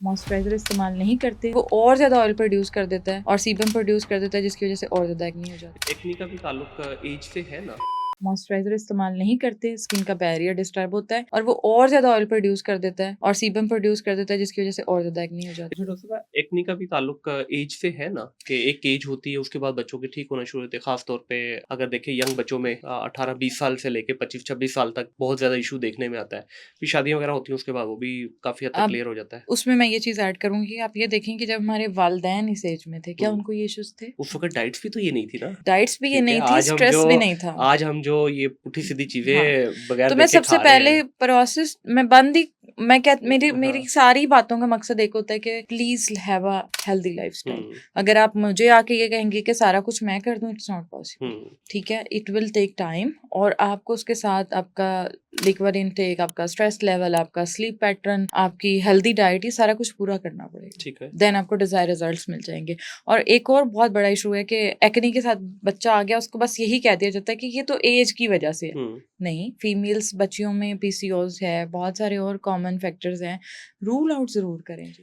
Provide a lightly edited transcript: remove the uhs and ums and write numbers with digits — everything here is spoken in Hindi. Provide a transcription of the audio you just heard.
मॉइस्चराइजर इस्तेमाल नहीं करते, वो और ज़्यादा ऑयल प्रोड्यूस कर देता है और सीबम प्रोड्यूस कर देता है, जिसकी वजह से और ज़्यादा एक्ने हो जाता है। एक्ने का भी ताल्लुक एज से है ना? मॉइस्चराइजर इस्तेमाल नहीं करते, स्किन का बैरियर डिस्टर्ब होता है और वो और ज़्यादा ऑयल प्रोड्यूस कर देता है और सीबम प्रोड्यूस कर देता है, जिसकी वजह से और ज़्यादा एक्ने हो जाता अच्छा डॉक्टर साहब, एक्ने का भी ताल्लुक एज से है ना? कि एक एज होती है उसके बाद बच्चों के ठीक होना शुरू होते हैं। खास तौर पे अगर देखें यंग बच्चों में 18-20 साल से लेके 25-26 साल तक बहुत ज़्यादा इशू देखने में आता है। फिर शादियाँ वगैरह होती हैं उसके बाद वो भी काफ़ी हद है। तक अब क्लियर हो जाता है। उसमें मैं ये चीज़ ऐड करूँगी कि आप ये देखें कि जब हमारे वालिदैन इस एज में थे, क्या हुँ। उनको ये इश्यूज़ थे? उस वक़्त डाइट्स भी तो ये नहीं थी ना? डाइट्स भी ये ठीक है, नहीं थी, स्ट्रेस भी नहीं था। आज हम जो ये पुठी-सीधी हाँ। चीज़ें बगैर तो मैं देखे सबसे खा रहे पहले हैं। प्रोसेस मैं बंद ही मैं क्या मेरी हाँ। मेरी सारी बातों का मकसद एक होता है कि please have a healthy lifestyle. हुँ, अगर आप मुझे आके ये कहेंगे कि सारा कुछ मैं कर दूं, इट्स नॉट पॉसिबल। हुँ, ठीक है, इट विल टेक टाइम और आपको उसके साथ आपका लिक्विड इनटेक, आपका स्ट्रेस लेवल, आपका स्लीप पैटर्न, आपकी हेल्दी डाइट, ये सारा कुछ पूरा करना पड़ेगा। ठीक है। देन आपको डिजायर रिजल्ट्स मिल जाएंगे। और एक और बहुत बड़ा इशू है कि एक्ने के साथ बच्चा आ गया, उसको बस यही कह दिया जाता है कि ये तो एज की वजह से है। हुँ। नहीं, फीमेल्स बच्चियों में पीसीओएस है, बहुत सारे और कॉमन फैक्टर्स हैं, रूल आउट ज़रूर करें जी।